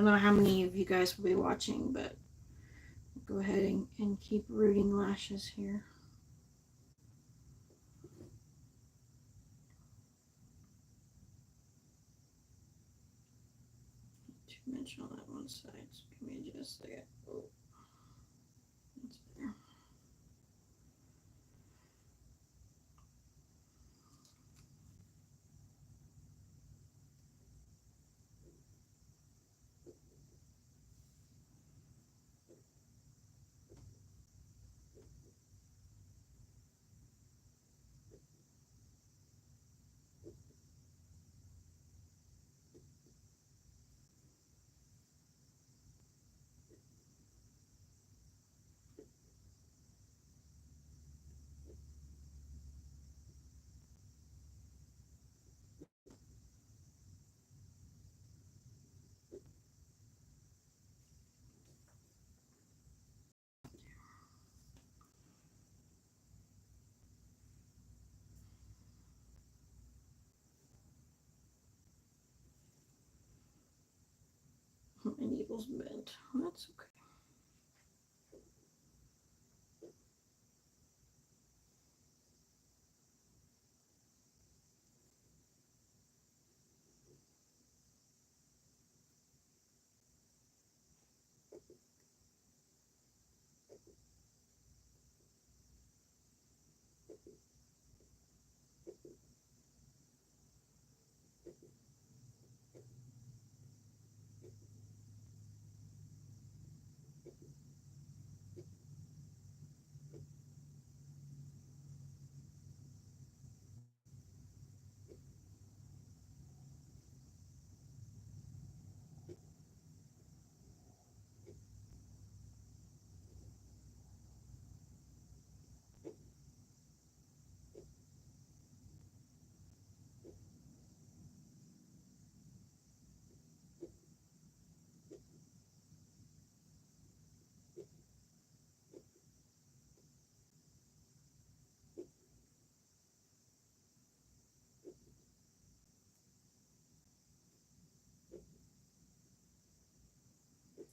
know how many of you guys will be watching, but go ahead and keep rooting lashes here. Too much on that one side, so give me just a second. Oh, that's better. My needle's bent. That's okay.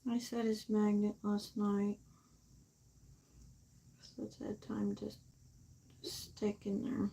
I set his magnet last night, so it's had time to stick in there.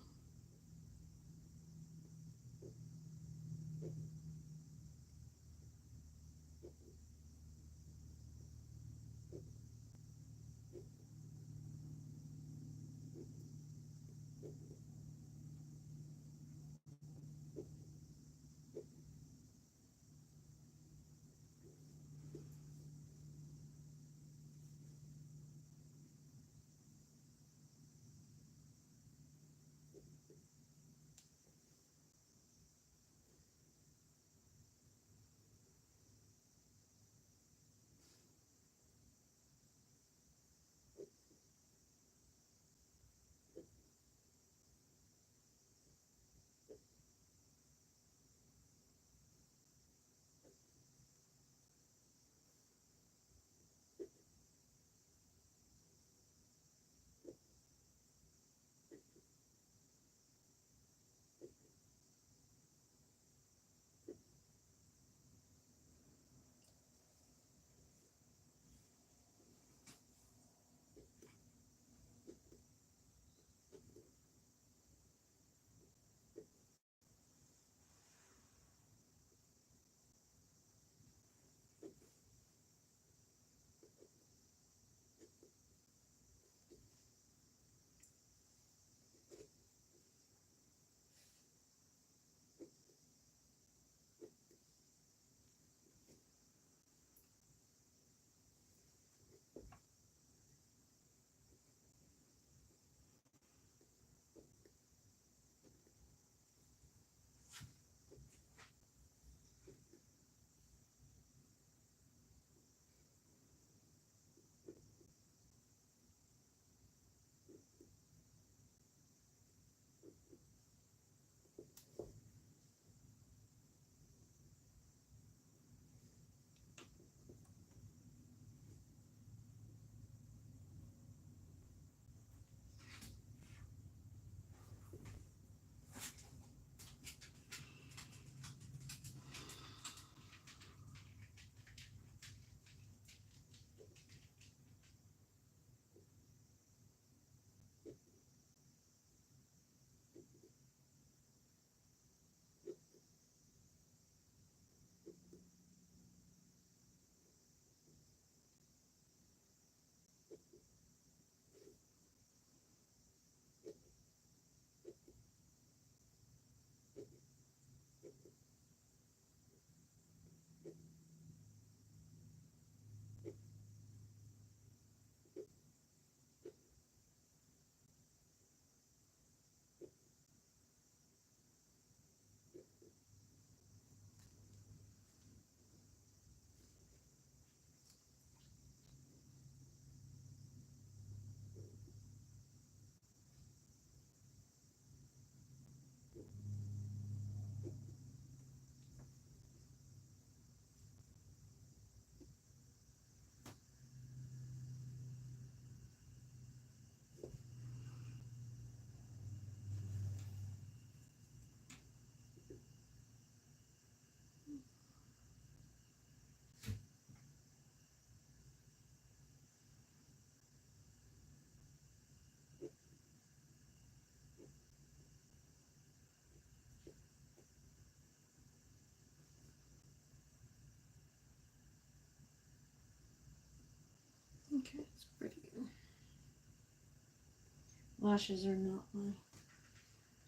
lashes are not my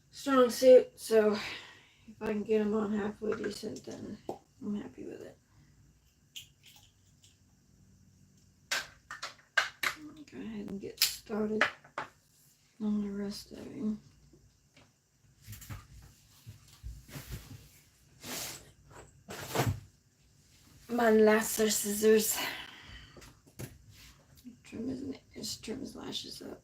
strong suit, so if I can get them on halfway decent, then I'm happy with it. Go ahead and get started on the rest of him. My lasso scissors. Trim his lashes up.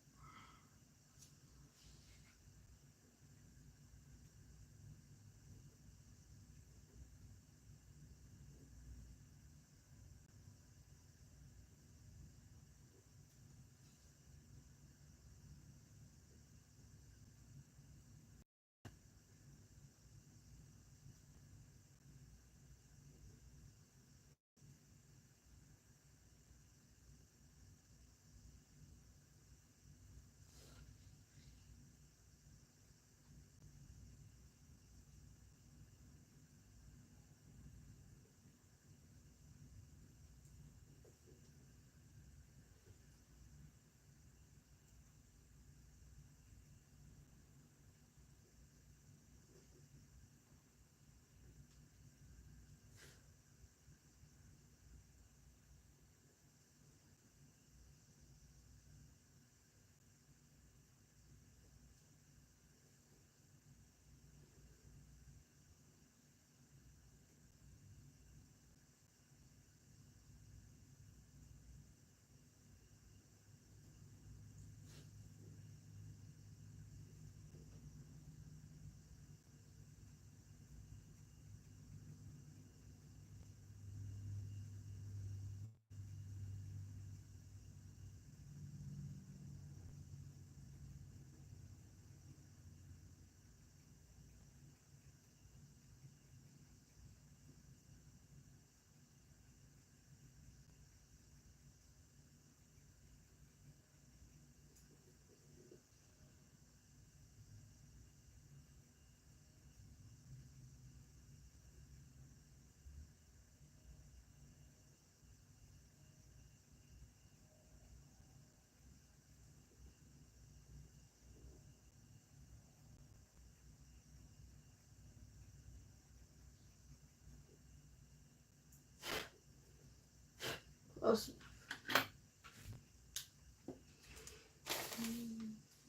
Close.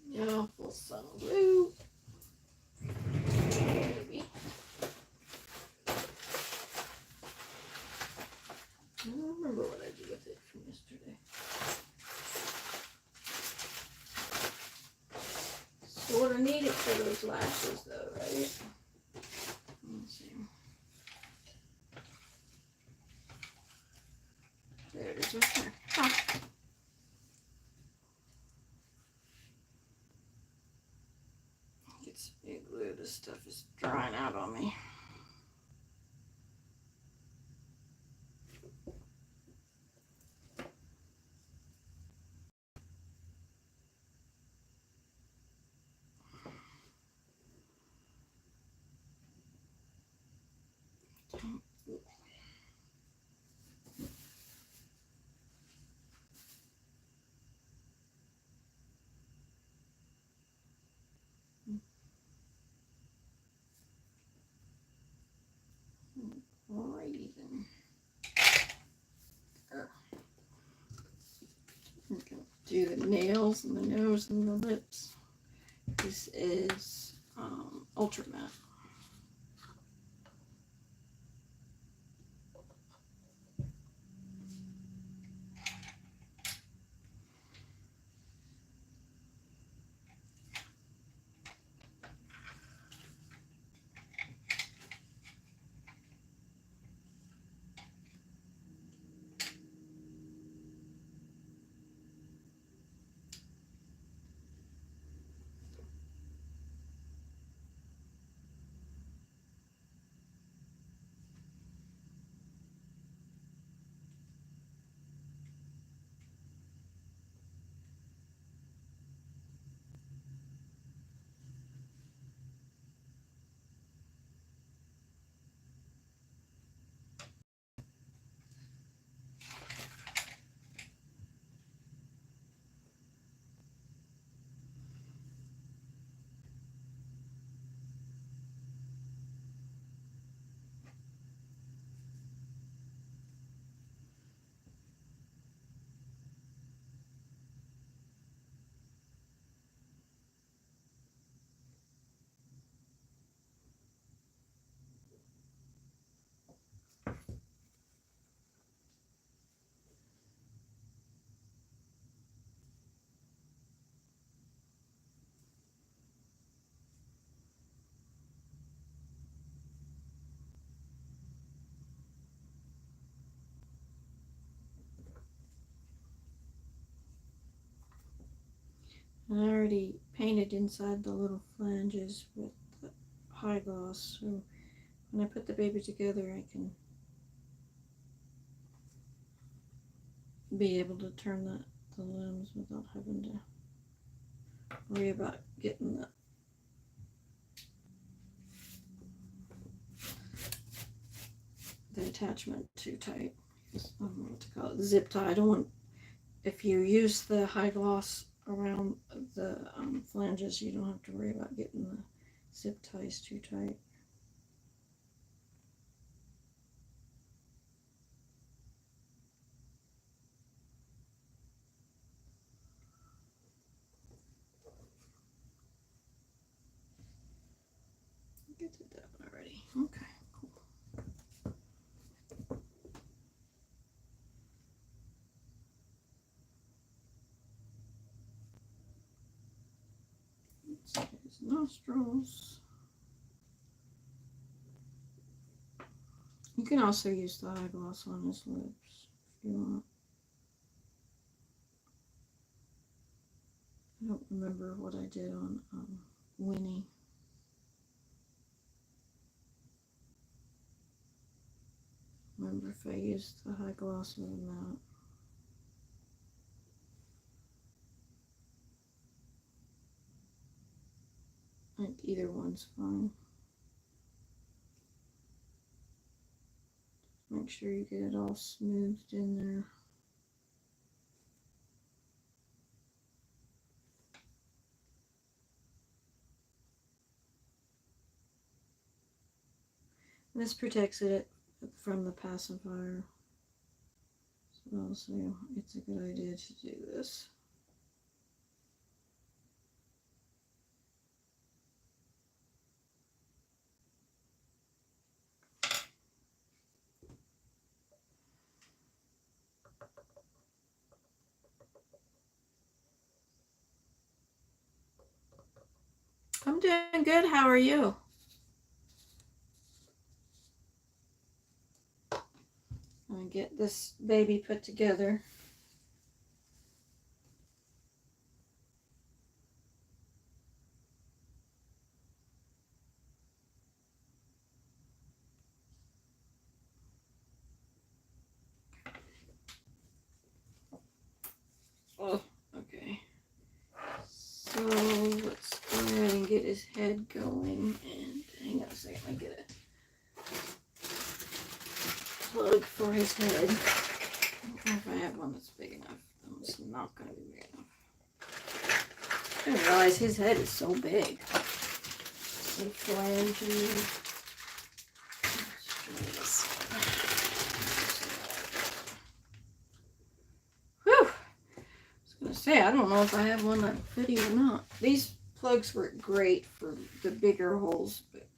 Yeah, full sun blue. Maybe. I don't remember what I did with it from yesterday. Sort of need it for those lashes though, right? Let's see. There it is right there. Ah. Get some new glue. This stuff is drying out on me. Alrighty then. I'm gonna do the nails and the nose and the lips. This is Ultra Matte. And I already painted inside the little flanges with the high gloss, so when I put the baby together I can be able to turn the limbs without having to worry about getting the attachment too tight. I don't know what to call it, zip tie. I don't want, if you use the high gloss around the flanges, you don't have to worry about getting the zip ties too tight. I did that one already. Okay, cool. Let's see his nostrils. You can also use the high gloss on his lips if you want. I don't remember what I did on Winnie. Remember if I used the high gloss or not. I think either one's fine. Make sure you get it all smoothed in there. This protects it from the pacifier. So it's a good idea to do this. I'm doing good. How are you? I'm gonna get this baby put together. Oh, okay. So let's go ahead and get his head going. And hang on a second, I get a plug for his head. I don't know if I have one that's big enough. It's not going to be big enough. I didn't realize his head is so big. So flangy. Whew! I was gonna say, I don't know if I have one that will fit or not. These plugs work great for the bigger holes, but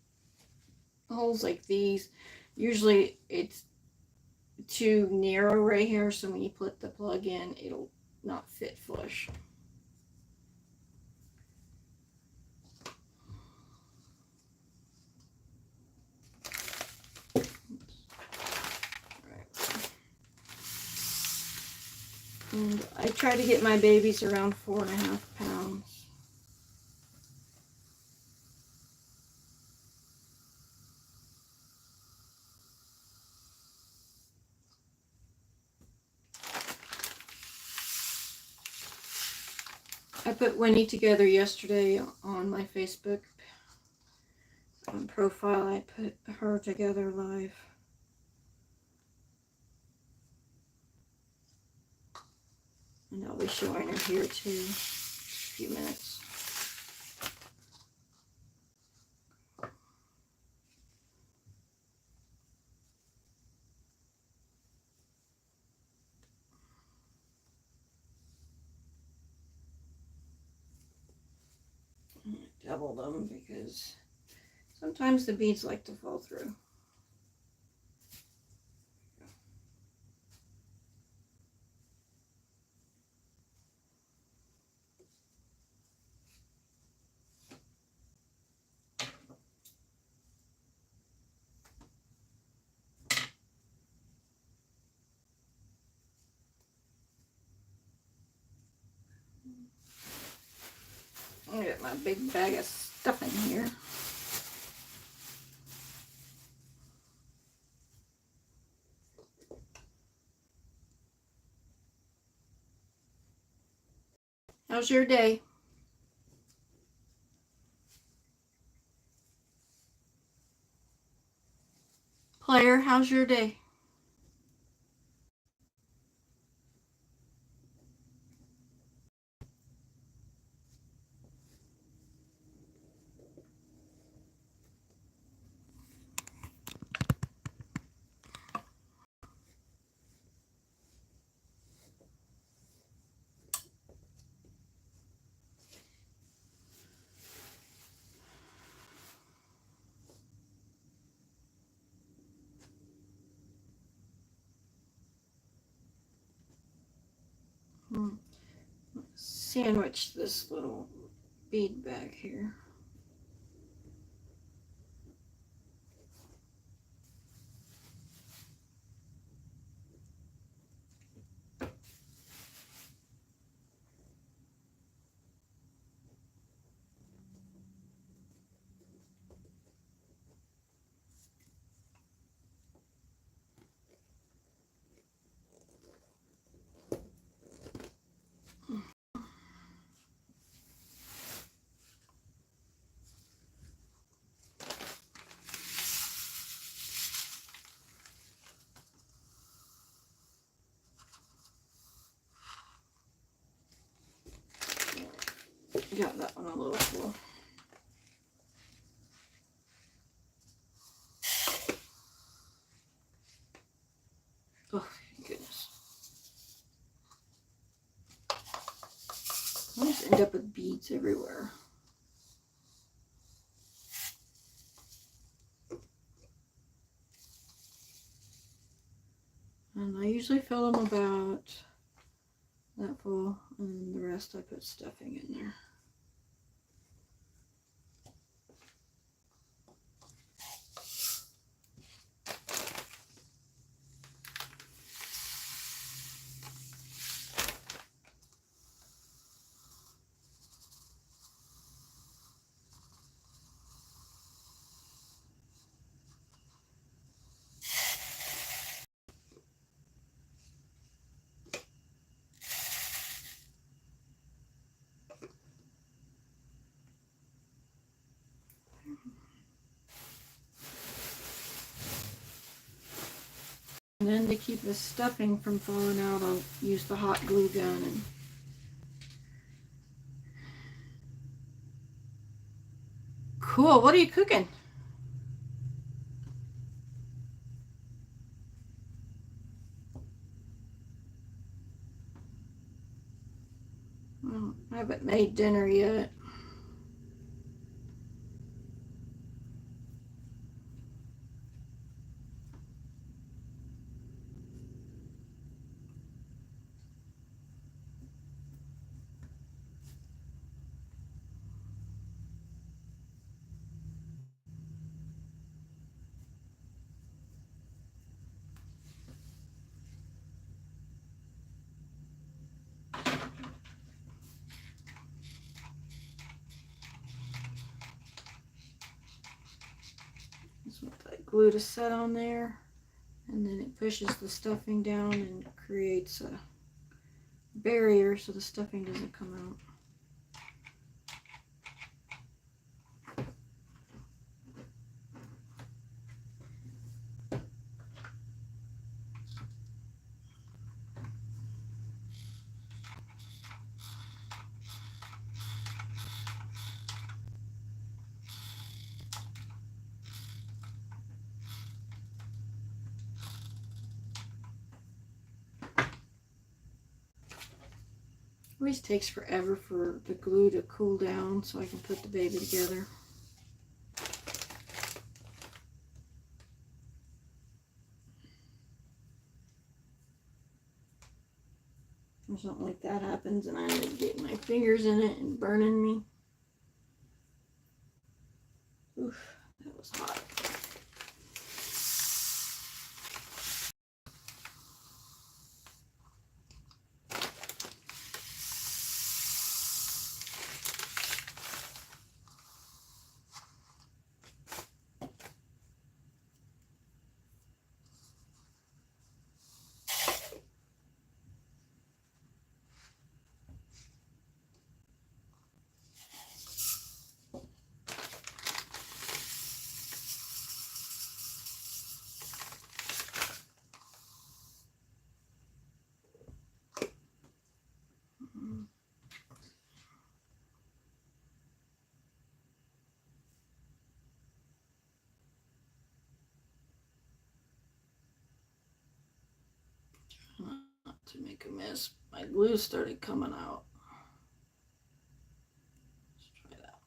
holes like these, usually it's too narrow right here, so when you put the plug in, it'll not fit flush. And I try to get my babies around 4.5 pounds. I put Winnie together yesterday on my Facebook profile. I put her together live. And I'll be showing her here too in a few minutes. Double them because sometimes the beads like to fall through. got a big bag of stuffing here. How's your day? Claire, how's your day? Sandwich this little bead bag here. Got that one a little full. Oh, goodness. I just end up with beads everywhere. And I usually fill them about that full, and the rest I put stuffing in there. And then to keep the stuffing from falling out, I'll use the hot glue gun. And cool. What are you cooking? Well, I haven't made dinner yet. Just want that glue to set on there, and then it pushes the stuffing down and creates a barrier so the stuffing doesn't come out. Always takes forever for the glue to cool down so I can put the baby together. Or something like that happens and I end up getting my fingers in it and burning me. Oof, that was hot. miss. My glue started coming out. Let's try that.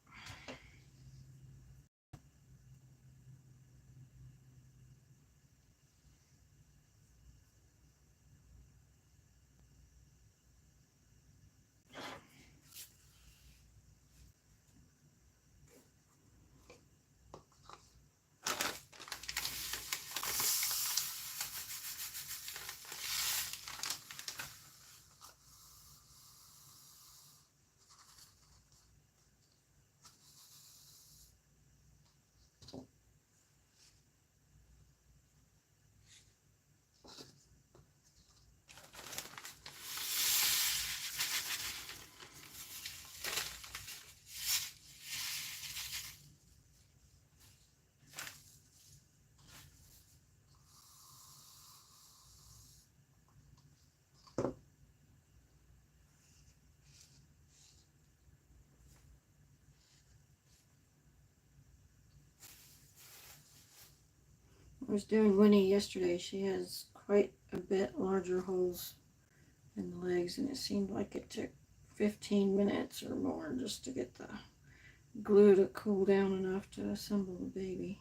I was doing Winnie yesterday. She has quite a bit larger holes in the legs, and it seemed like it took 15 minutes or more just to get the glue to cool down enough to assemble the baby.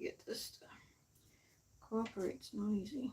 Get this to cooperate. It's not easy.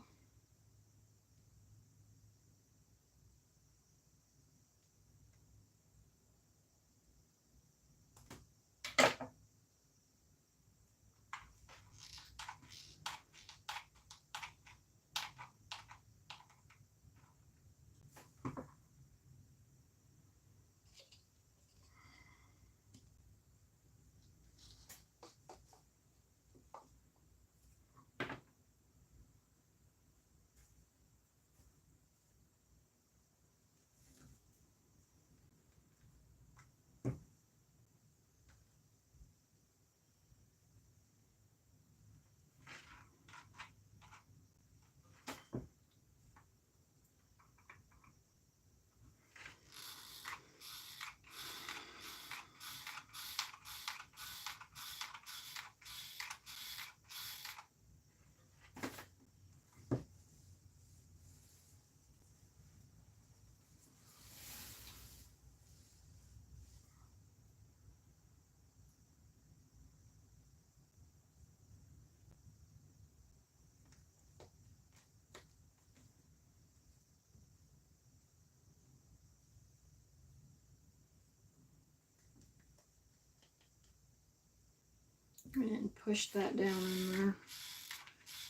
And push that down in there.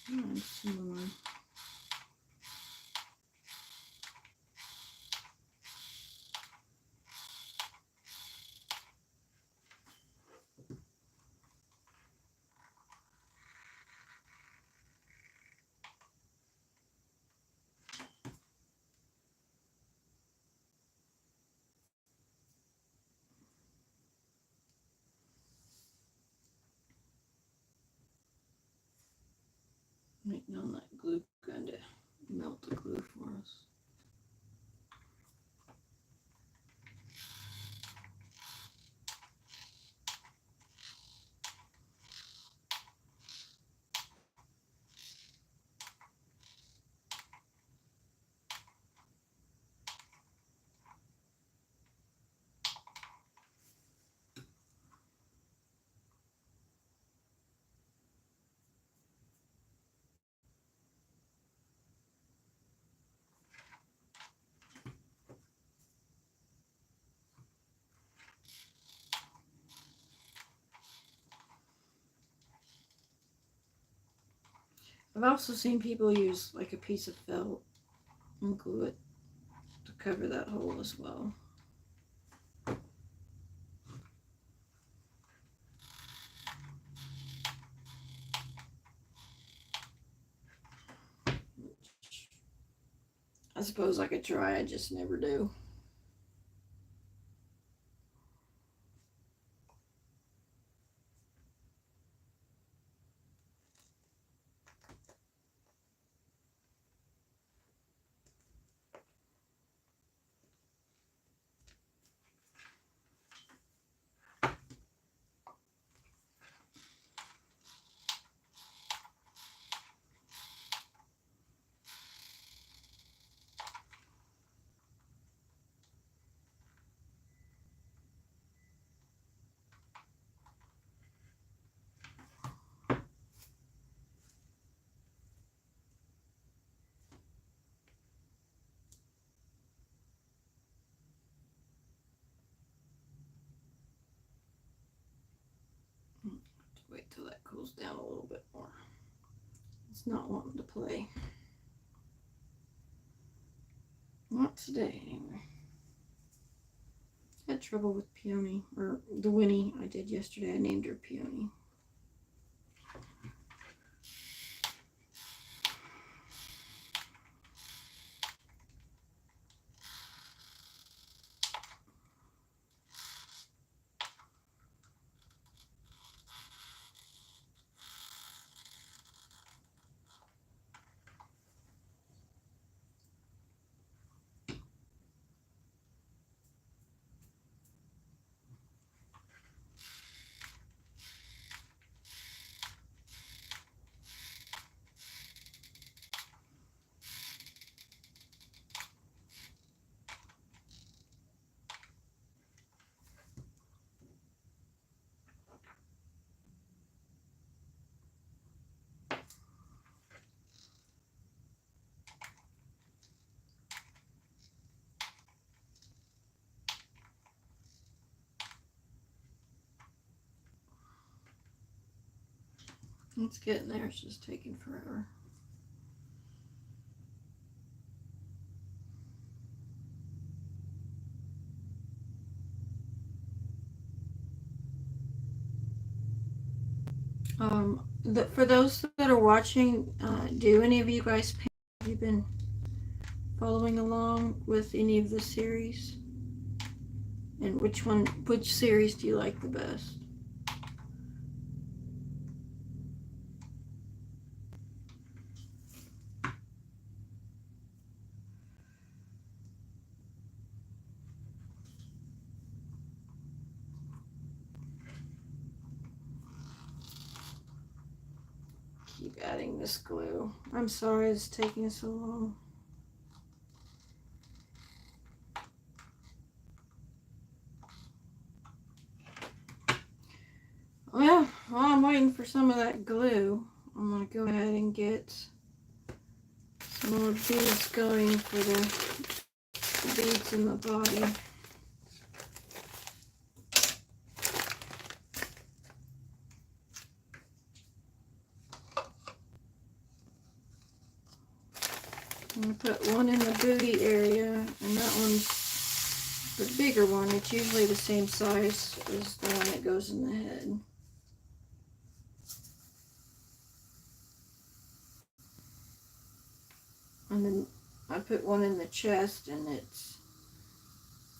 And some more. Waiting on that glue gun to melt the glue for us. I've also seen people use like a piece of felt and glue it to cover that hole as well. I suppose I could try, I just never do. Wait till that cools down a little bit more. It's not wanting to play. Not today, anyway. Had trouble with Peony, or the Winnie I did yesterday. I named her Peony. It's getting there, it's just taking forever. For those that are watching, do any of you guys paint? Have you been following along with any of the series? And which series do you like the best? Keep adding this glue. I'm sorry it's taking so long. Well, while I'm waiting for some of that glue, I'm going to go ahead and get some more beads going for the beads in the body. I'm going to put one in the booty area, and that one's the bigger one. It's usually the same size as the one that goes in the head. And then I put one in the chest, and it's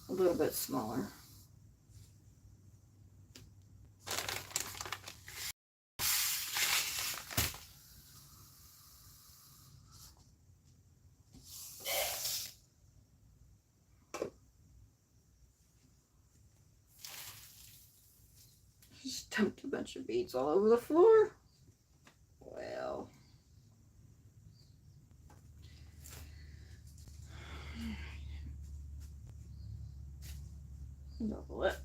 a little bit smaller. Just dumped a bunch of beads all over the floor. Well, double it.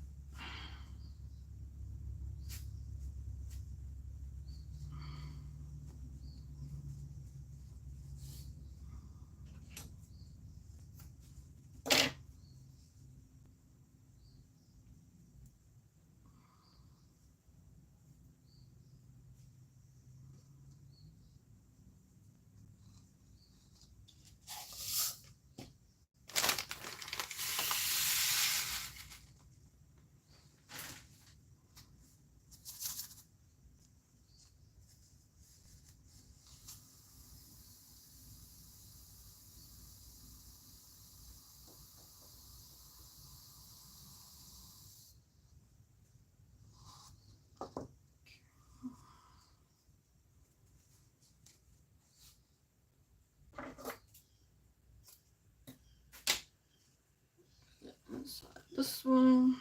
this one.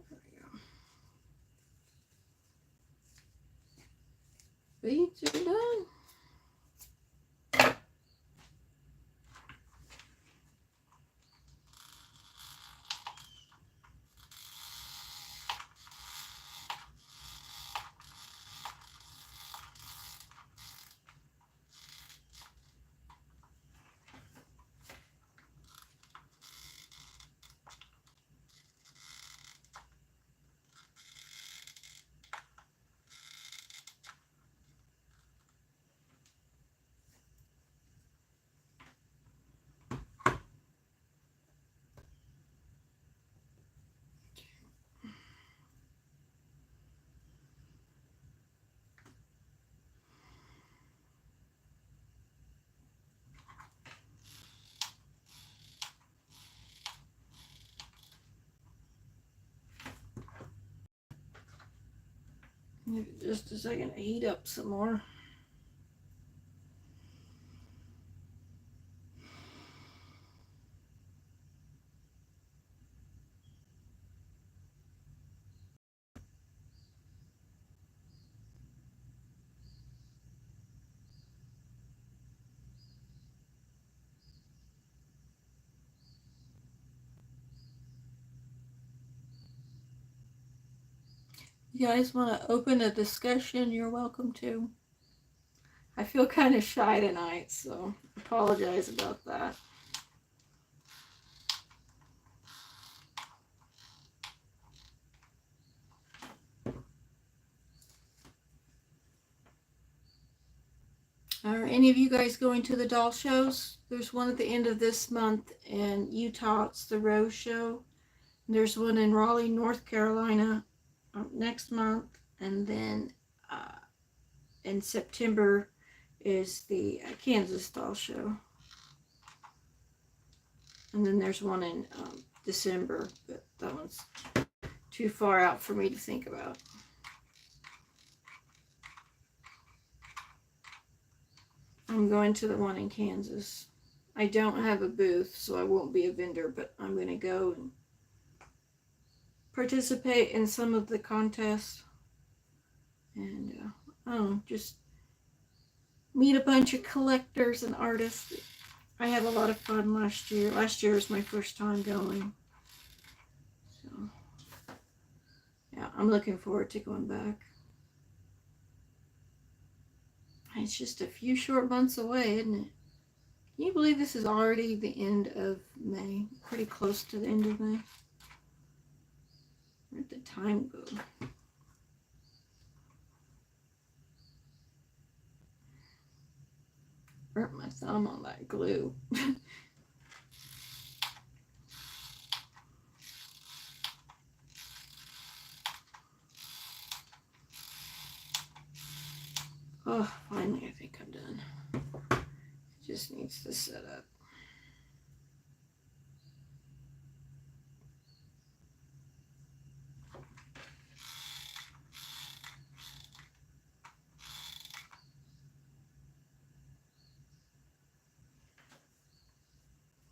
There we go. Beads are done. Give it just a second to heat up some more. You guys want to open a discussion? You're welcome to. I feel kind of shy tonight, so apologize about that. Are any of you guys going to the doll shows? There's one at the end of this month in Utah. It's the Rose Show. There's one in Raleigh, North Carolina next month. And then in September is the Kansas Doll Show. And then there's one in December, but that one's too far out for me to think about. I'm going to the one in Kansas. I don't have a booth, so I won't be a vendor, but I'm going to go and participate in some of the contests. And, just meet a bunch of collectors and artists. I had a lot of fun last year. Last year was my first time going. So, yeah, I'm looking forward to going back. It's just a few short months away, isn't it? Can you believe this is already the end of May? Pretty close to the end of May. Where'd the time go? Burnt my thumb on that glue. Oh, finally, I think I'm done. It just needs to set up.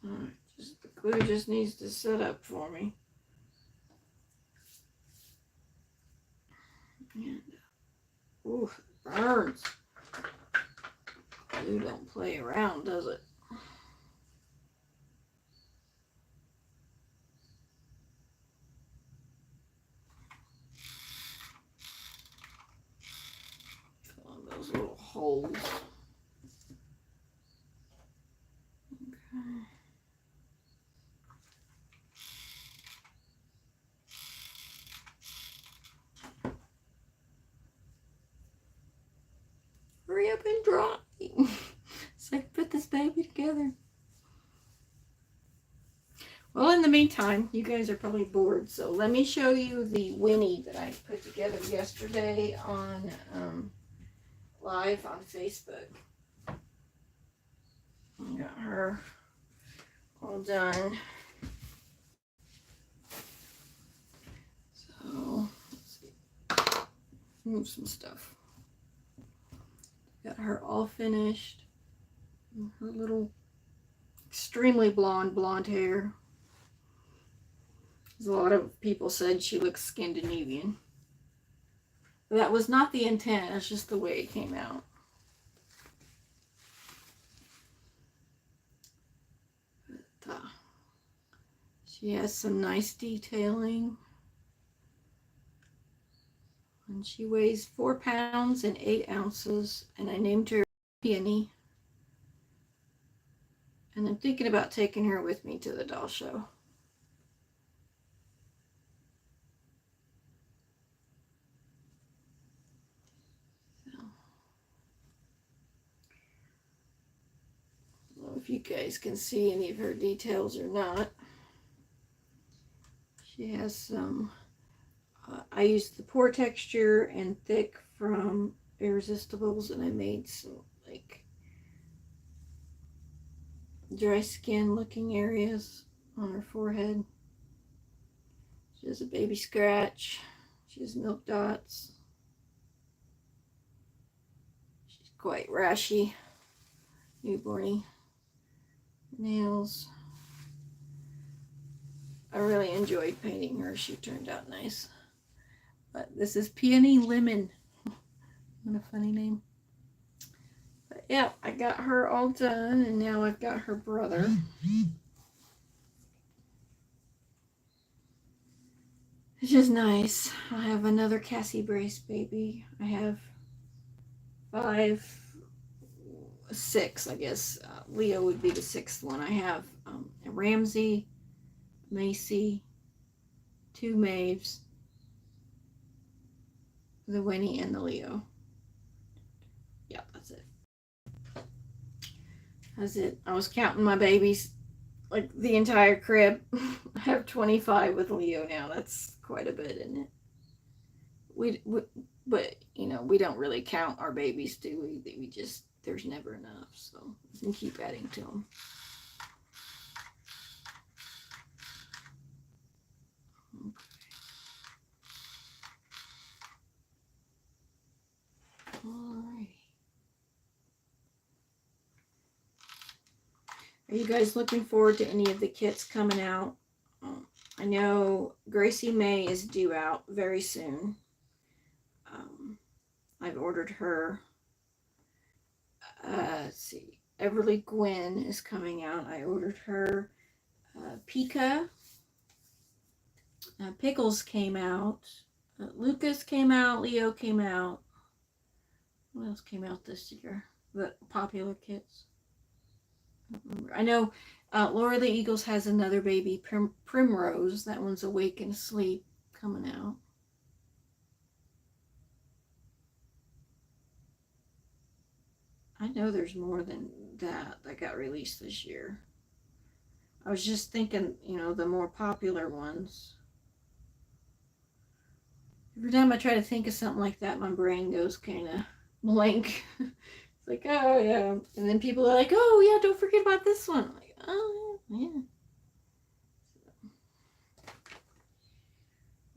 Alright, the glue just needs to set up for me. And, ooh, it burns. Glue don't play around, does it? Fill in those little holes. Okay. Hurry up and dry. So I can put this baby together. Well, in the meantime, you guys are probably bored, so let me show you the Winnie that I put together yesterday on live on Facebook. I got her all done. So, let's see. Move some stuff. Got her all finished. Her little extremely blonde hair. A lot of people said she looks Scandinavian. That was not the intent, it's just the way it came out. But, she has some nice detailing. And she weighs 4 pounds and 8 ounces. And I named her Peony. And I'm thinking about taking her with me to the doll show. So, I don't know if you guys can see any of her details or not. She has some, I used the Pore Texture and Thick from Irresistibles, and I made some like dry skin looking areas on her forehead. She has a baby scratch. She has milk dots. She's quite rashy, newborny. Nails. I really enjoyed painting her. She turned out nice. But this is Peony Lemon. What a funny name. But yeah, I got her all done, and now I've got her brother. It's just nice. I have another Cassie Brace baby. I have 6, I guess. Leo would be the 6th one. I have a Ramsey, Macy, 2 Maves, the Winnie, and the Leo. Yeah, that's it. That's it. I was counting my babies, like the entire crib. I have 25 with Leo now. That's quite a bit, isn't it? But you know, we don't really count our babies, do we? We just, there's never enough, so we can keep adding to them. Okay. Alrighty. Are you guys looking forward to any of the kits coming out? I know Gracie May is due out very soon. I've ordered her. Let's see. Everly Gwen is coming out. I ordered her. Pika. Pickles came out. Lucas came out. Leo came out. What else came out this year? The popular kits. I know Laura the Eagles has another baby, Primrose. That one's awake and asleep, coming out. I know there's more than that got released this year. I was just thinking, you know, the more popular ones. Every time I try to think of something like that, my brain goes kind of blank. It's like, oh yeah. And then people are like, oh yeah, don't forget about this one. I'm like, oh yeah.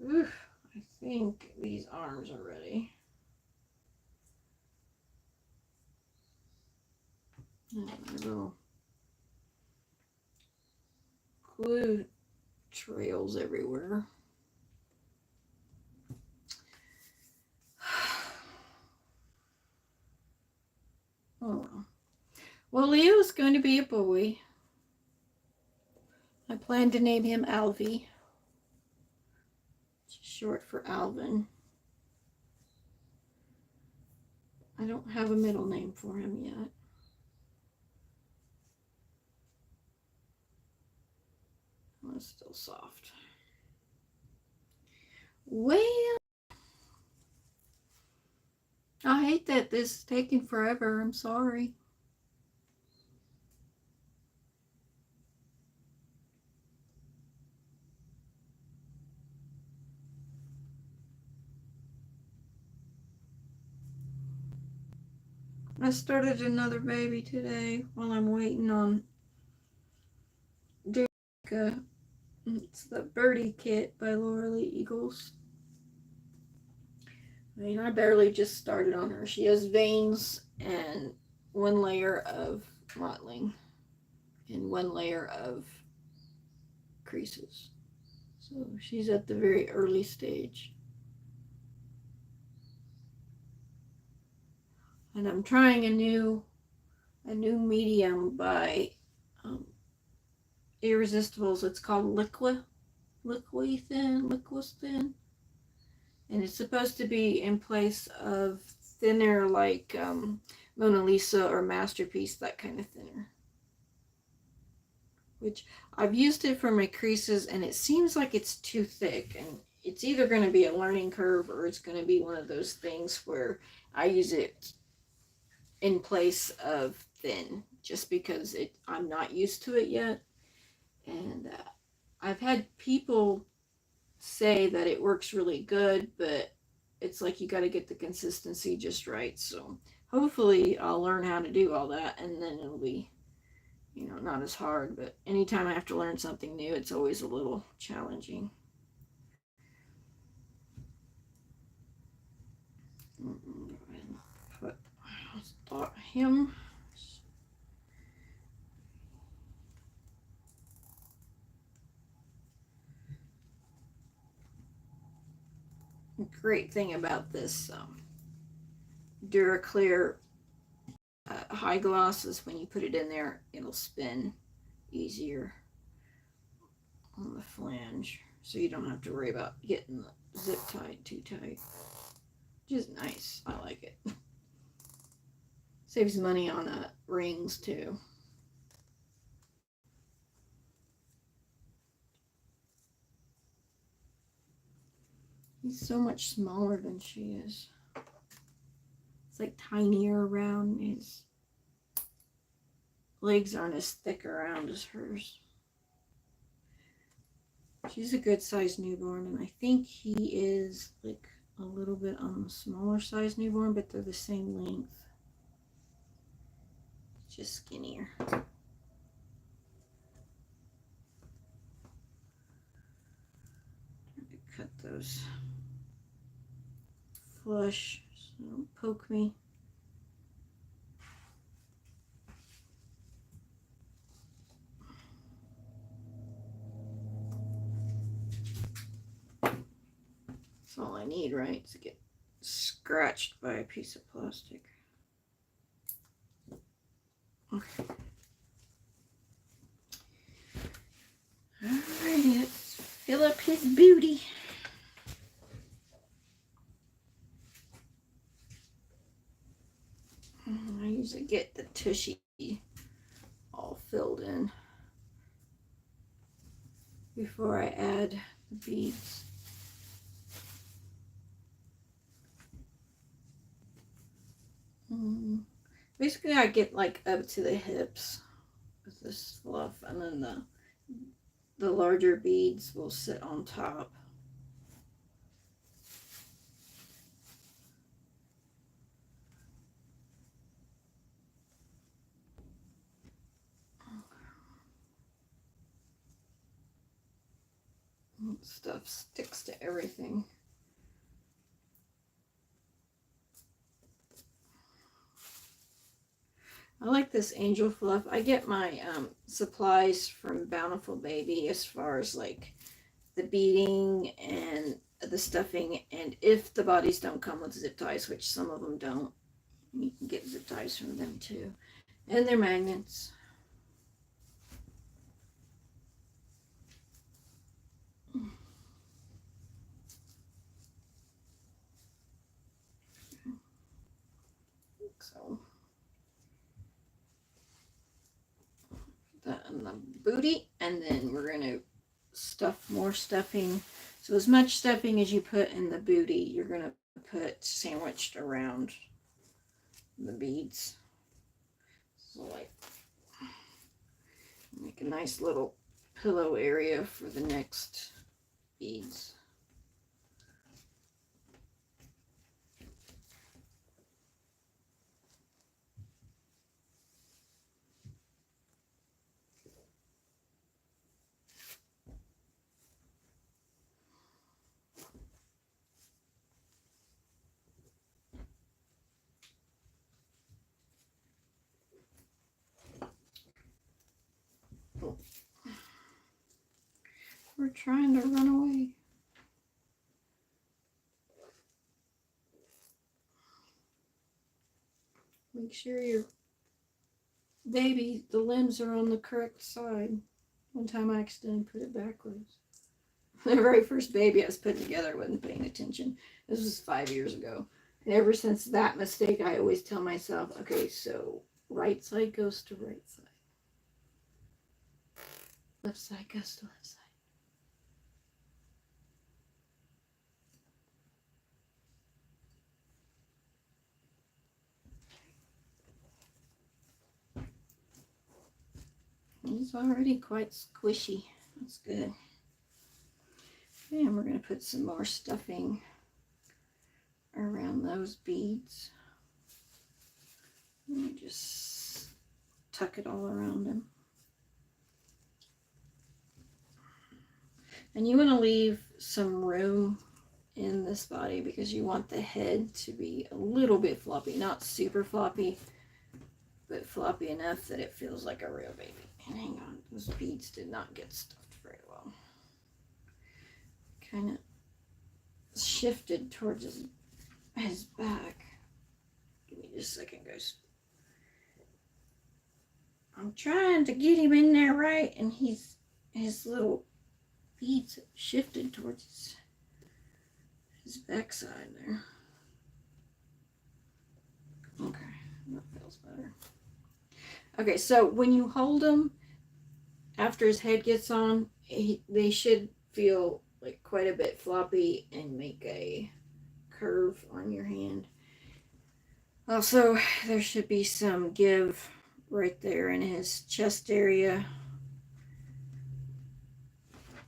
Oof, I think these arms are ready. Little glue trails everywhere. Oh well, Leo's going to be a boy. I plan to name him Alvy, short for Alvin. I don't have a middle name for him yet. Oh, it's still soft. Well, I hate that this is taking forever. I'm sorry. I started another baby today while I'm waiting on Derica. It's the Birdie Kit by Laura Lee Eagles. I mean, I barely just started on her. She has veins and 1 layer of mottling. and 1 layer of creases. So she's at the very early stage. And I'm trying a new medium by Irresistibles. It's called Liqui Thin, and it's supposed to be in place of thinner like Mona Lisa or Masterpiece, that kind of thinner. Which I've used it for my creases, and it seems like it's too thick, and it's either going to be a learning curve or it's going to be one of those things where I use it in place of thin, just because I'm not used to it yet. And I've had people say that it works really good, but it's like you got to get the consistency just right. So hopefully I'll learn how to do all that, and then it'll be, not as hard. But anytime I have to learn something new, it's always a little challenging. Put him. Great thing about this Duraclear high gloss is when you put it in there, it'll spin easier on the flange, so you don't have to worry about getting the zip tied too tight. Just nice. I like it. Saves money on rings too. He's so much smaller than she is. It's like tinier around. His legs aren't as thick around as hers. She's a good sized newborn, and I think he is like a little bit on the smaller size newborn, but they're the same length. Just skinnier. Cut those flush so don't poke me. That's all I need, right? To get scratched by a piece of plastic. Okay. Alrighty, let's fill up his booty. I usually get the tushy all filled in before I add the beads. Basically, I get like up to the hips with this fluff, and then the larger beads will sit on top. Stuff sticks to everything. I like this angel fluff. I get my supplies from Bountiful Baby as far as like the beading and the stuffing, and if the bodies don't come with zip ties, which some of them don't, you can get zip ties from them too. And they're magnets. So that in the booty, and then we're gonna stuff more stuffing. So as much stuffing as you put in the booty, you're gonna put sandwiched around the beads. So like make a nice little pillow area for the next beads. We're trying to run away. Make sure your baby, the limbs are on the correct side. One time I accidentally put it backwards. The very first baby I was putting together, I wasn't paying attention. This was 5 years ago. And ever since that mistake, I always tell myself, okay, so right side goes to right side. Left side goes to left side. It's already quite squishy. That's good. And we're going to put some more stuffing around those beads. Let me just tuck it all around them. And you want to leave some room in this body because you want the head to be a little bit floppy. Not super floppy, but floppy enough that it feels like a real baby. And hang on, those beads did not get stuffed very well. Kind of shifted towards his back. Give me just a second, guys. I'm trying to get him in there right, and his little beads shifted towards his backside there. Okay, that feels better. Okay, so when you hold them, after his head gets on, they should feel like quite a bit floppy and make a curve on your hand. Also, there should be some give right there in his chest area.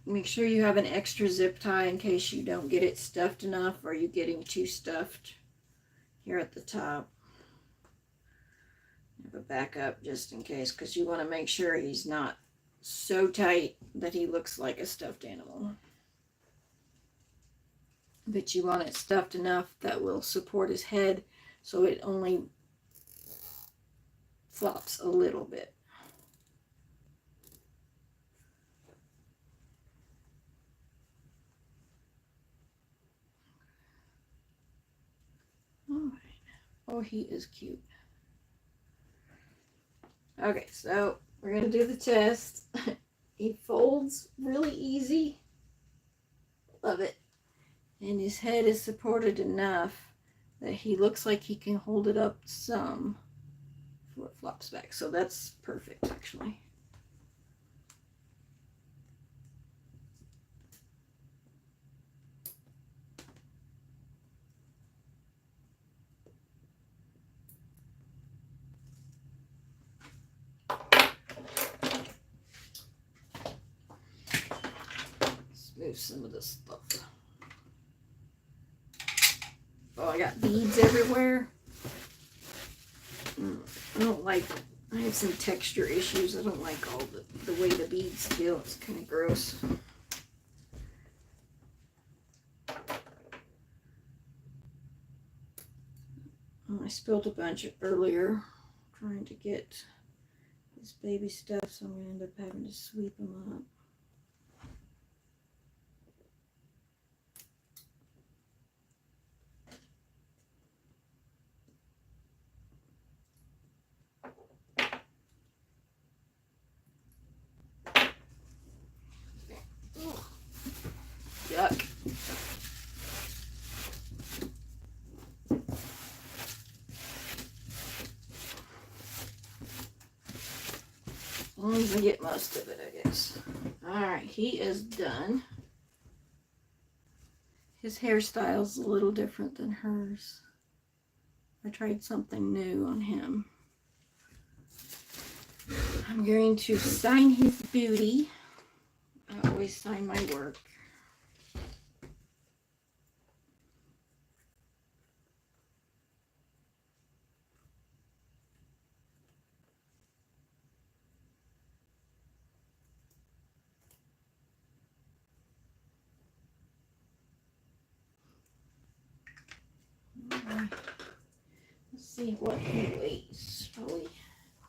Make sure you have an extra zip tie in case you don't get it stuffed enough or you get him too stuffed here at the top. Have a backup just in case, because you want to make sure he's not so tight that he looks like a stuffed animal. But you want it stuffed enough that will support his head so it only flops a little bit. All right. Oh, he is cute. Okay, so we're going to do the test. He folds really easy. Love it. And his head is supported enough that he looks like he can hold it up some before it flops back. So that's perfect, actually. Let's move some of this stuff. Oh, I got beads everywhere. I don't like, I have some texture issues. I don't like all the way the beads feel. It's kind of gross. Oh, I spilled a bunch earlier trying to get this baby stuff, so I'm going to end up having to sweep them up. Yuck. As long as I get most of it, I guess. Alright, he is done. His hairstyle's a little different than hers. I tried something new on him. I'm going to sign his booty. I always sign my work. Let's see what he weighs. Probably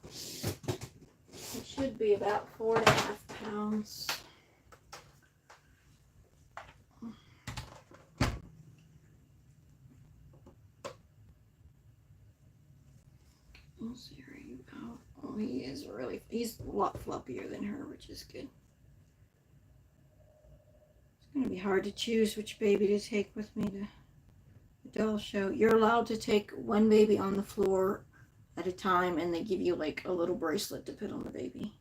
it should be about 4.5 pounds. Let's see, are you out? Oh, he is really, he's a lot floppier than her, which is good. It's going to be hard to choose which baby to take with me to the doll show. You're allowed to take one baby on the floor at a time, and they give you like a little bracelet to put on the baby.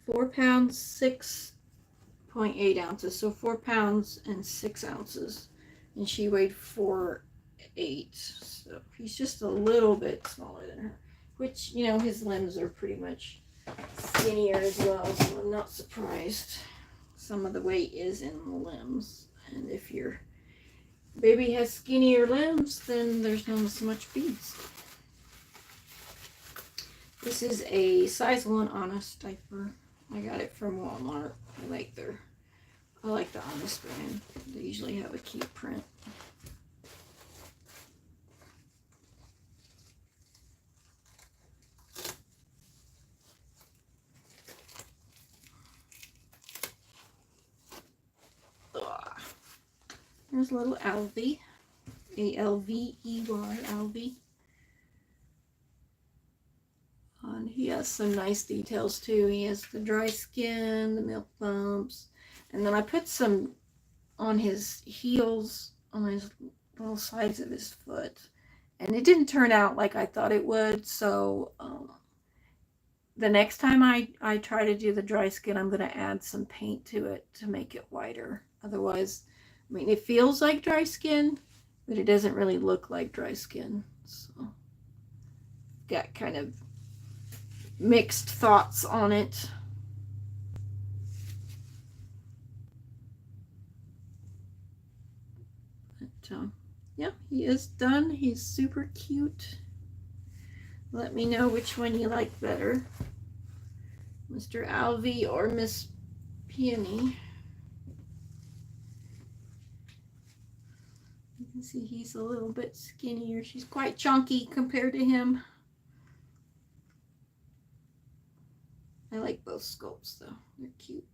4 pounds, 6.8 ounces. So 4 pounds and 6 ounces. And she weighed 4.8. So he's just a little bit smaller than her. Which, you know, his limbs are pretty much skinnier as well. So I'm not surprised. Some of the weight is in the limbs. And if your baby has skinnier limbs, then there's not so much beads. This is a size 1 Honest diaper. I got it from Walmart. I like the Honest brand. They usually have a cute print. Ugh. There's little Alvy. A-L-V-E-Y, Alvy. And he has some nice details too. He has the dry skin, the milk bumps, and then I put some on his heels, on his little sides of his foot, and it didn't turn out like I thought it would. So the next time I try to do the dry skin, I'm going to add some paint to it to make it whiter. Otherwise, I mean, it feels like dry skin, but it doesn't really look like dry skin. So got kind of mixed thoughts on it. But yeah, he is done. He's super cute. Let me know which one you like better, Mr. Alvy or Miss Peony. You can see he's a little bit skinnier. She's quite chunky compared to him. I like both sculpts though. They're cute.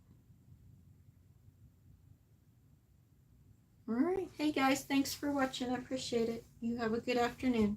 Alright. Hey guys, thanks for watching. I appreciate it. You have a good afternoon.